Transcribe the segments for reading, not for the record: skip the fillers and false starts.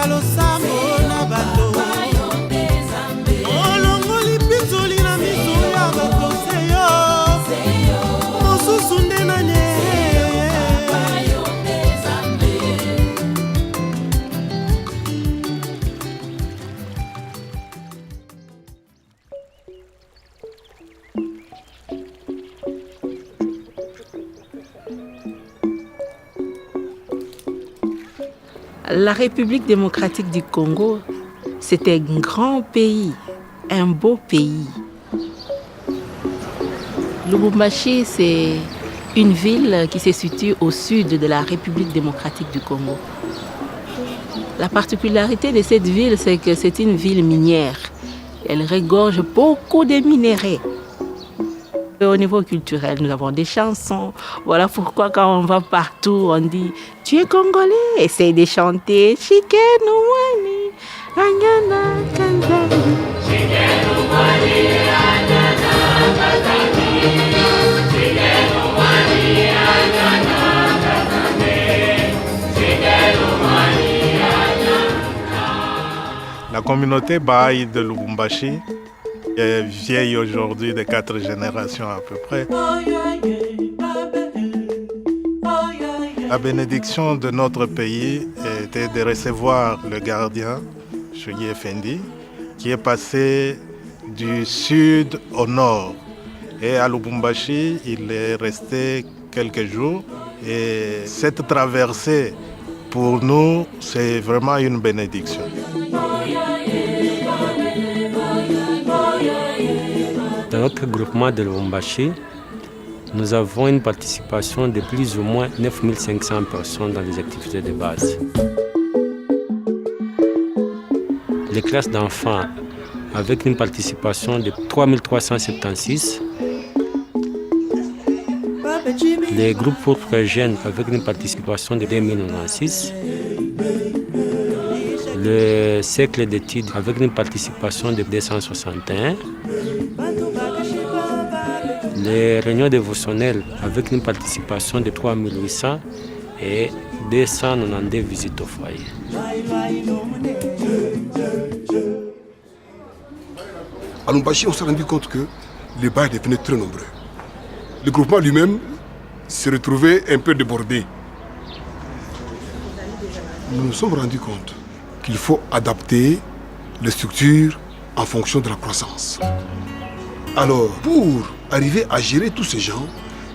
ya losambo na bato olongoli pinzoli na miso ya bato seyo mosusu nde nani. La République démocratique du Congo, c'est un grand pays, un beau pays. Lubumbashi, c'est une ville qui se situe au sud de la République démocratique du Congo. La particularité de cette ville, c'est que c'est une ville minière. Elle regorge beaucoup de minerais. Au niveau culturel, nous avons des chansons. Voilà pourquoi quand on va partout, on dit « Tu es congolais ?» Essaye de chanter « Shikenu wani, anyana kanzani » Shikenu wani, anyana kanzani Shikenu wani, anyana kanzani Shikenu wani, anyana. La communauté Baha'i de Lubumbashi est vieille aujourd'hui de 4 générations à peu près. La bénédiction de notre pays était de recevoir le gardien, Chogi Effendi, qui est passé du sud au nord. Et à Lubumbashi, il est resté quelques jours. Et cette traversée, pour nous, c'est vraiment une bénédiction. Dans notre groupement de Lubumbashi, nous avons une participation de plus ou moins 9500 personnes dans les activités de base. Les classes d'enfants avec une participation de 3376. Les groupes pour jeunes avec une participation de 2096. Le cercle d'études avec une participation de 261. Les réunions dévotionnelles avec une participation de 3800 et 292 visites au foyer. À Lubumbashi, on s'est rendu compte que les bails devenaient très nombreux. Le groupement lui-même se retrouvait un peu débordé. Nous nous sommes rendus compte qu'il faut adapter les structures en fonction de la croissance. Alors, pour arriver à gérer tous ces gens,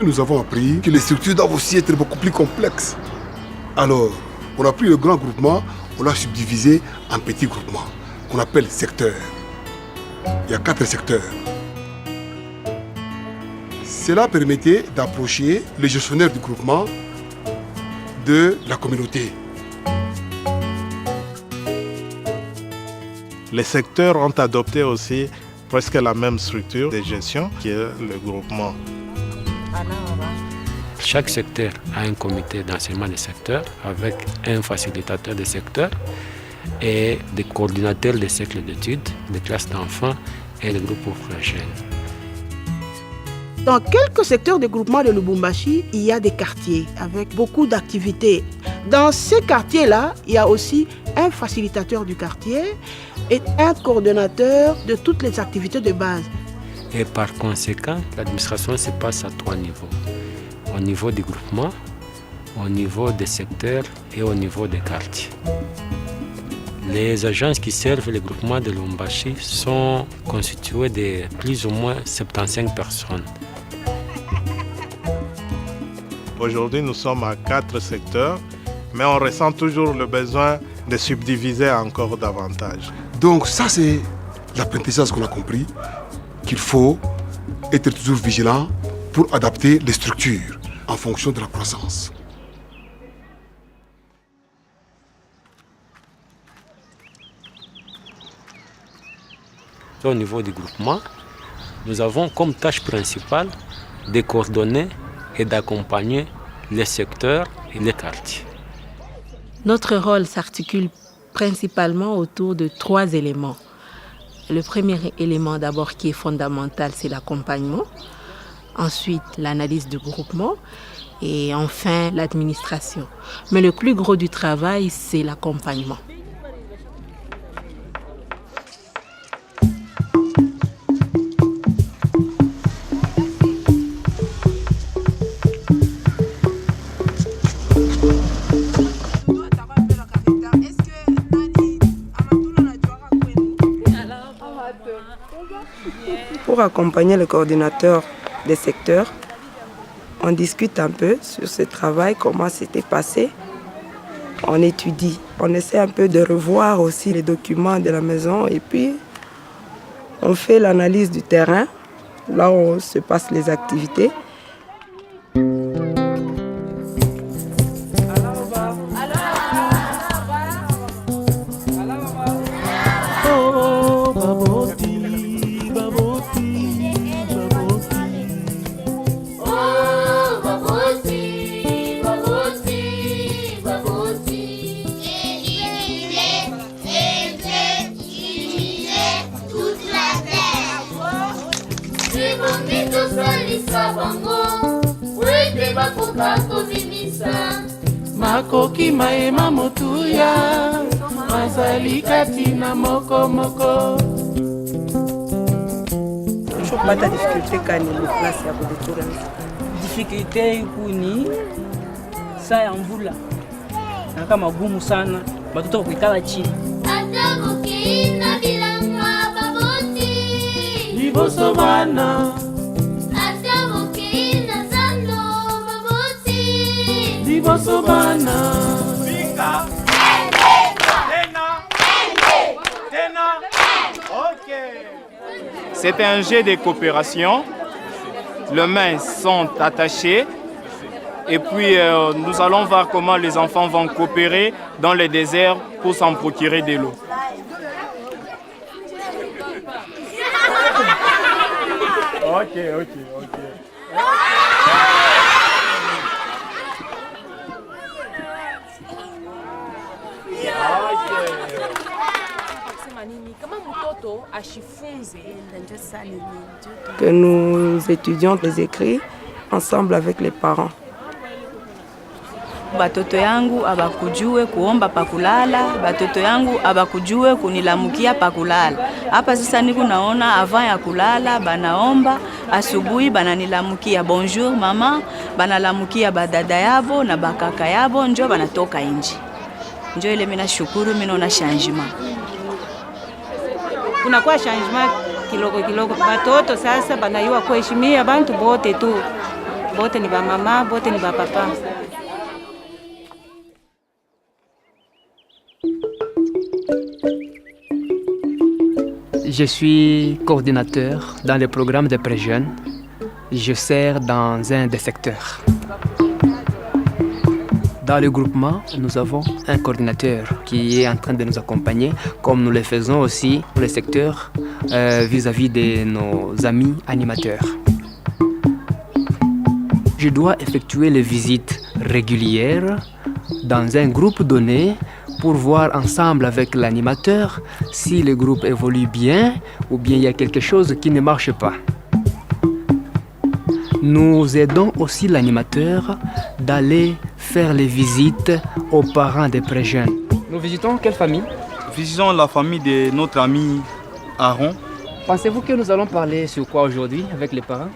nous avons appris que les structures doivent aussi être beaucoup plus complexes. Alors, on a pris le grand groupement, on l'a subdivisé en petits groupements, qu'on appelle secteurs. Il y a 4 secteurs. Cela permettait d'approcher les gestionnaires du groupement de la communauté. Les secteurs ont adopté aussi presque la même structure de gestion qui est le groupement. Chaque secteur a un comité d'enseignement des secteurs avec un facilitateur des secteurs et des coordinateurs des cercles d'études, des classes d'enfants et des groupes pour jeunes. Dans quelques secteurs de groupement de Lubumbashi, il y a des quartiers avec beaucoup d'activités. Dans ces quartiers-là, il y a aussi un facilitateur du quartier et un coordonnateur de toutes les activités de base. Et par conséquent, l'administration se passe à 3 niveaux. Au niveau du groupement, au niveau des secteurs et au niveau des quartiers. Les agences qui servent le groupement de Lubumbashi sont constituées de plus ou moins 75 personnes. Aujourd'hui, nous sommes à 4 secteurs, mais on ressent toujours le besoin de subdiviser encore davantage. Donc ça, c'est l'apprentissage qu'on a compris, qu'il faut être toujours vigilant pour adapter les structures en fonction de la croissance. Au niveau du groupement, nous avons comme tâche principale de coordonner et d'accompagner les secteurs et les quartiers. Notre rôle s'articule principalement autour de 3 éléments. Le premier élément d'abord qui est fondamental, c'est l'accompagnement. Ensuite, l'analyse du groupement et enfin l'administration. Mais le plus gros du travail, c'est l'accompagnement. pour accompagner le coordinateur des secteurs. On discute un peu sur ce travail, comment c'était passé. On étudie, on essaie un peu de revoir aussi les documents de la maison et puis on fait l'analyse du terrain, là où se passent les activités. makoki maema motuya mazali kati na mokomoko. Pata difficulté kani le place ya kudetura. Difficulté ikuni saa ya mvula na kama gumu sana batoto kuikala chini. Liboso bana liboso bana C'est un jeu de coopération. Les mains sont attachées. Et puis nous allons voir comment les enfants vont coopérer dans le désert pour s'en procurer de l'eau. Ok. Que nous étudions les écrits ensemble avec les parents. Batoto yangu abakujue kuomba pakulala, batoto yangu abakujue kunilamukia pakulala. Hapa sasa niko naona avant ya kulala banaomba, asubuhi bananilamukia bonjour mama, banalamukia badada yabo na bakaka yabo, njo banatoka nje. Njo ile mimi nashukuru, mimi naona changement. Kunakuwa changement kidogo. Batoto sasa banayua kuheshimia bantu bote tu. Bote ni ba mama, bote ni ba papa. Je suis coordinateur dans le programme de pré-jeunes. Je sers dans un des secteurs. Dans le groupement, nous avons un coordinateur qui est en train de nous accompagner, comme nous le faisons aussi pour le secteur vis-à-vis de nos amis animateurs. Je dois effectuer les visites régulières dans un groupe donné pour voir ensemble avec l'animateur si le groupe évolue bien ou bien il y a quelque chose qui ne marche pas. Nous aidons aussi l'animateur d'aller faire les visites aux parents des pré-jeunes. Nous visitons quelle famille? Visitons la famille de notre ami Aaron. Pensez-vous que nous allons parler sur quoi aujourd'hui avec les parents?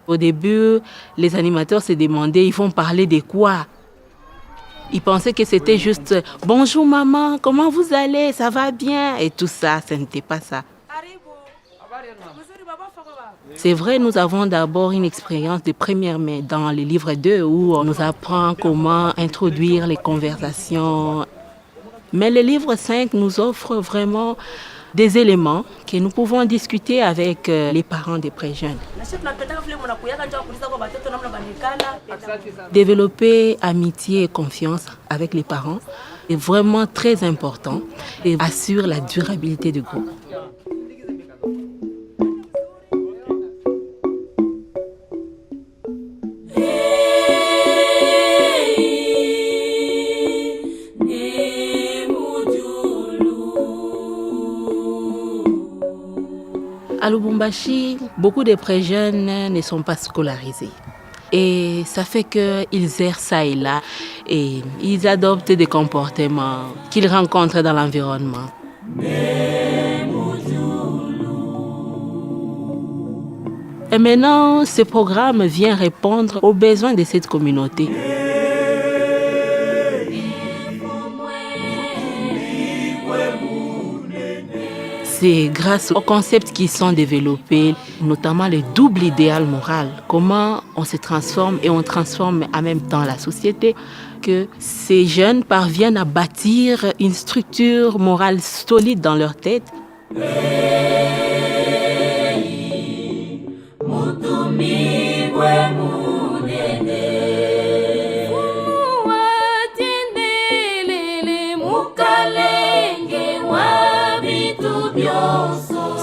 Au début, les animateurs se demandaient, ils vont parler de quoi? Ils pensaient que c'était juste « Bonjour maman, comment vous allez? Ça va bien ?» et tout ça, ce n'était pas ça. C'est vrai, nous avons d'abord une expérience de première main dans le livre 2 où on nous apprend comment introduire les conversations. Mais le livre 5 nous offre vraiment des éléments que nous pouvons discuter avec les parents des pré-jeunes. Développer amitié et confiance avec les parents est vraiment très important et assure la durabilité du groupe. À Lubumbashi, beaucoup de pré-jeunes ne sont pas scolarisés. Et ça fait qu'ils errent ça et là et ils adoptent des comportements qu'ils rencontrent dans l'environnement. Et maintenant, ce programme vient répondre aux besoins de cette communauté. C'est grâce aux concepts qui sont développés, notamment le double idéal moral, comment on se transforme et on transforme en même temps la société, que ces jeunes parviennent à bâtir une structure morale solide dans leur tête.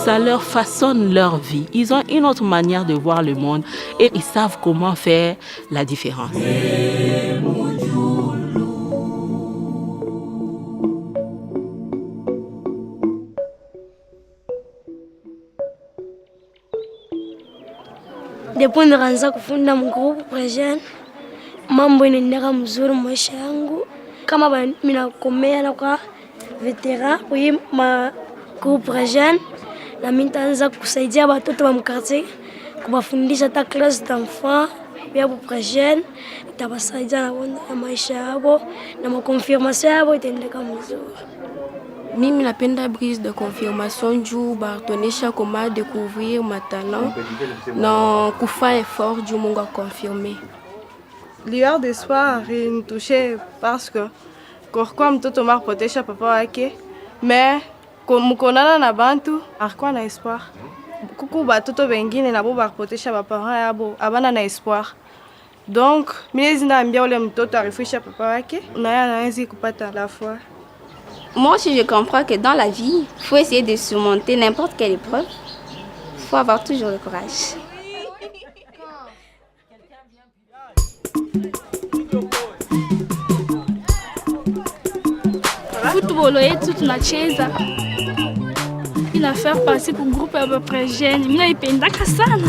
Ça leur façonne leur vie. Ils ont une autre manière de voir le monde et ils savent comment faire la différence. Ndipo nikaanza kufunda mgrupu Prejene, mambo inaendeka mzuri maisha yangu. Kama mimi nakomea na kwa veteran kwa magrupu Prejene, na mimi nitaanza kusaidia watoto wa mkartie kuwafundisha hata classe d'enfants ya Prejene, itabasaidia na maisha yao na makonfirmation yao itaendeka mzuri. Mimi napenda brise de confirmation juu batuonesha comment découvrir ma talent na kufa effort juu Mungu akonfirme. Lueur d'espoir ilinitouche parce que kwa mtoto marpotesha papa wake mais mkonana na bantu alikuwa na espoir. Kuku batoto wengine nabo barpotesha baparents yabo abana na espoir. Donc mimi ninaambia ule mtoto arifisha papa wake na yeye anaweza kupata la foi. Moi aussi, je comprends que dans la vie, il faut essayer de surmonter n'importe quelle épreuve. Il faut avoir toujours le courage. Football yetu tunacheza ina faire partie pour groupe ya Prejene. Mimi naipendaka sana.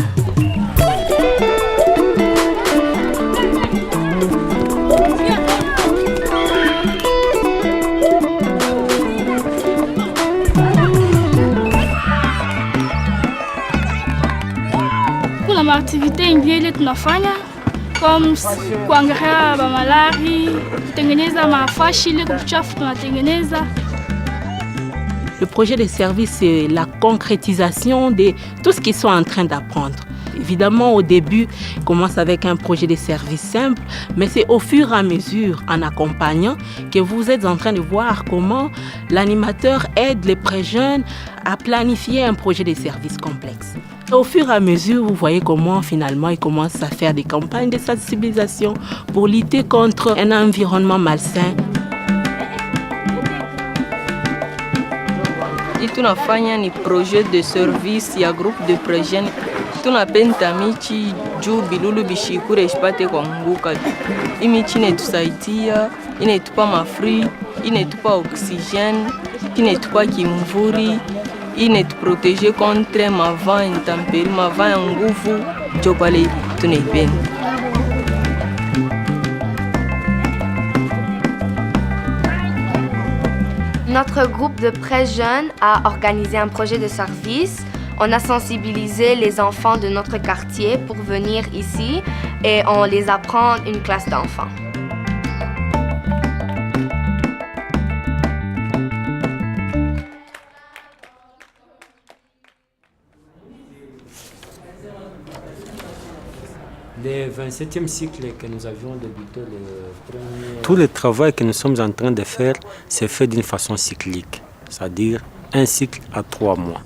Kuna activité ingine tunafanya comme kuangalia malari, kutengeneza mafashi ile kuchafu tunatengeneza. Le projet de service, c'est la concrétisation de tout ce qu'ils sont en train d'apprendre. Évidemment, au début, on commence avec un projet de service simple, mais c'est au fur et à mesure, en accompagnant, que vous êtes en train de voir comment l'animateur aide les pré-jeunes à planifier un projet de service complexe. Au fur et à mesure, vous voyez comment finalement ils commencent à faire des campagnes de sensibilisation pour lutter contre un environnement malsain. Tunafanya ni projet de service ya groupe de Prejene. Tunapenda michi juu bilulu bishikure ishipate kuanguka. Imichi inetusaidia, inetupa mafri, inetupa oxygène, inetupa kimvuri, inetuprotege contre mavent intempérie, mavent ya nguvu, njo pale tunaipenda. Notre groupe de Prejene a organisé un projet de service. On a sensibilisé les enfants de notre quartier pour venir ici et on les apprend une classe d'enfants. Le 27e cycle que nous avions débuté, tout le travail que nous sommes en train de faire, c'est fait d'une façon cyclique, c'est-à-dire un cycle à 3 mois.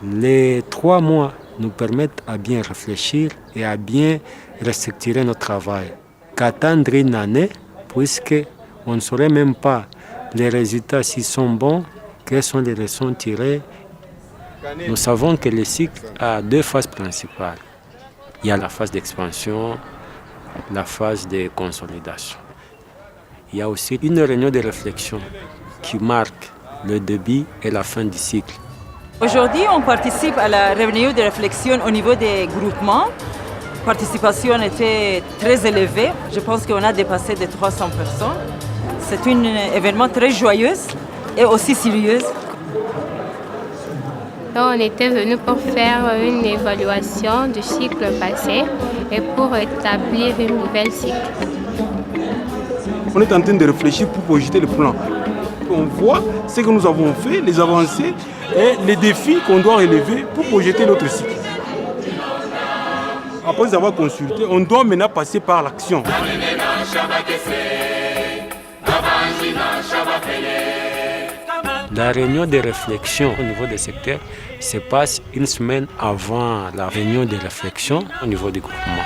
Les 3 mois nous permettent à bien réfléchir et à bien restructurer notre travail. Qu'attendre une année, puisqu'on ne saurait même pas les résultats s'ils sont bons, quelles sont les leçons tirées. Nous savons que le cycle a 2 phases principales. Il y a la phase d'expansion, la phase de consolidation. Il y a aussi une réunion de réflexion qui marque le début et la fin du cycle. Aujourd'hui, on participe à la réunion de réflexion au niveau des groupements. La participation était très élevée. Je pense qu'on a dépassé de 300 personnes. C'est un événement très joyeux et aussi sérieux. On était venu pour faire une évaluation du cycle passé et pour établir une nouvelle cycle. On est en train de réfléchir pour projeter le plan. qu'on voit ce que nous avons fait, les avancées et les défis qu'on doit relever pour projeter notre cycle. Après avoir consulté, on doit maintenant passer par l'action. La réunion de réflexion au niveau des secteurs se passe une semaine avant la réunion de réflexion au niveau du groupement.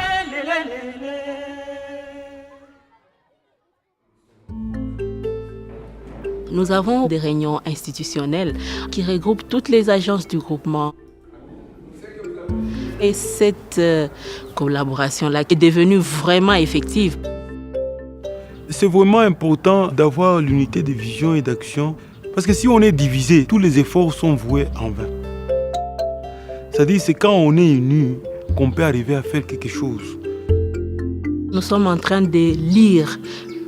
Nous avons des réunions institutionnelles qui regroupent toutes les agences du groupement. Et cette collaboration-là est devenue vraiment effective. C'est vraiment important d'avoir l'unité de vision et d'action. Parce que si on est divisé, tous les efforts sont voués en vain. C'est-à-dire c'est quand on est unis qu'on peut arriver à faire quelque chose. Nous sommes en train de lire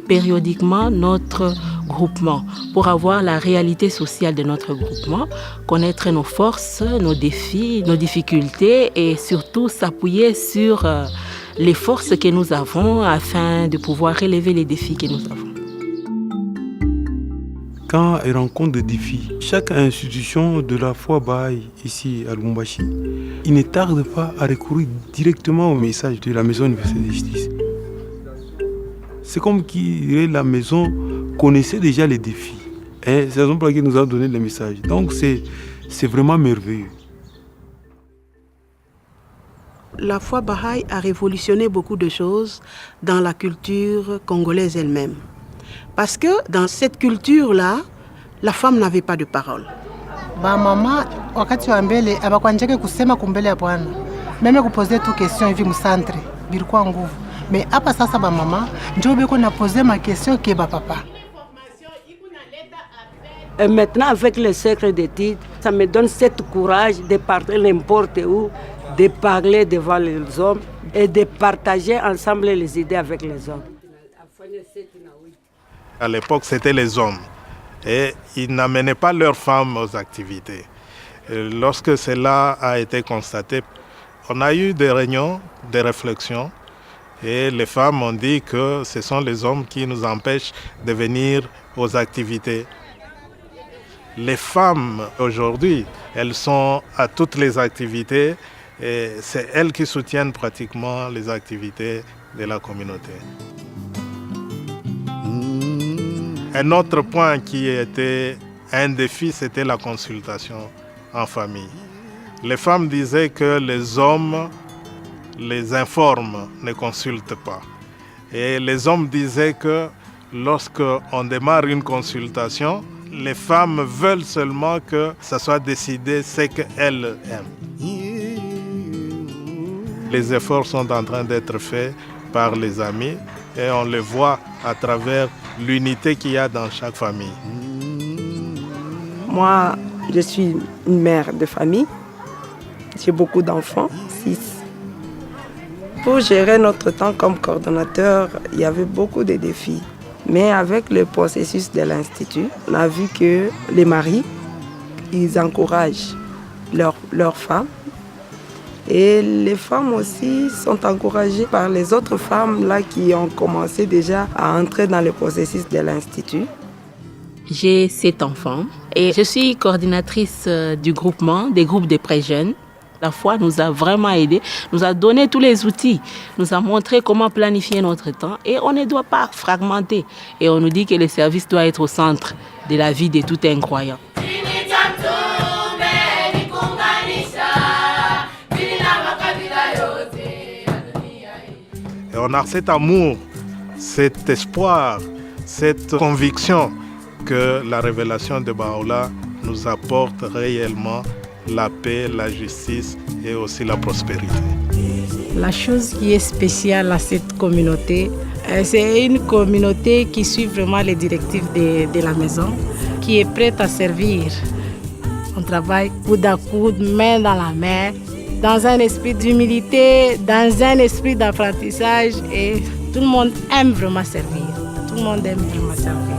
périodiquement notre groupement pour avoir la réalité sociale de notre groupement, connaître nos forces, nos défis, nos difficultés et surtout s'appuyer sur les forces que nous avons afin de pouvoir relever les défis que nous avons. Quand elle rencontre des défis, chaque institution de la foi Baha'i ici à Lubumbashi, il ne tarde pas à recourir directement au message de la Maison universelle de justice. C'est comme si la maison connaissait déjà les défis. Et c'est la raison pour laquelle nous avons donné le message. Donc c'est vraiment merveilleux. La foi Baha'i a révolutionné beaucoup de choses dans la culture congolaise elle-même. Parce que dans cette culture-là, la femme n'avait pas de parole. Mama wakati wa mbele abakwanjake kusema kumbele ya bwana. Meme kuposer tu question hivi msantre bilikuwa nguvu. Mais hapa sasa ba mama ndio beko na poser ma question ke ba papa. Et maintenant avec le cercle d'études, ça me donne cette courage de partir n'importe où, de parler devant les hommes et de partager ensemble les idées avec les hommes. À l'époque, c'était les hommes. Et ils n'amenaient pas leurs femmes aux activités. Et lorsque cela a été constaté, on a eu des réunions, des réflexions. Et les femmes ont dit que ce sont les hommes qui nous empêchent de venir aux activités. Les femmes, aujourd'hui, elles sont à toutes les activités. Et c'est elles qui soutiennent pratiquement les activités de la communauté. Un autre point qui était un défi, c'était la consultation en famille. Les femmes disaient que les hommes les informent, ne consultent pas. Et les hommes disaient que lorsqu'on démarre une consultation, les femmes veulent seulement que ça soit décidé ce qu'elles aiment. Les efforts sont en train d'être faits par les amis et on le voit à travers l'unité qu'il y a dans chaque famille. Moi, je suis une mère de famille. J'ai beaucoup d'enfants, 6. Pour gérer notre temps comme coordonnateur, il y avait beaucoup de défis. Mais avec le processus de l'Institut, on a vu que les maris, ils encouragent leurs femmes. Et les femmes aussi sont encouragées par les autres femmes là, qui ont commencé déjà à entrer dans le processus de l'Institut. J'ai 7 enfants et je suis coordinatrice du groupement, des groupes de prêts jeunes. La foi nous a vraiment aidés, nous a donné tous les outils, nous a montré comment planifier notre temps et on ne doit pas fragmenter. Et on nous dit que le service doit être au centre de la vie de tout un croyant. Et on a cet amour, cet espoir, cette conviction que la révélation de Baha'u'llah nous apporte réellement la paix, la justice et aussi la prospérité. La chose qui est spéciale à cette communauté, c'est une communauté qui suit vraiment les directives de la maison, qui est prête à servir. On travaille coude à coude, main dans la main, dans un esprit d'humilité, dans un esprit d'apprentissage et tout le monde aime vraiment servir. Tout le monde aime vraiment servir.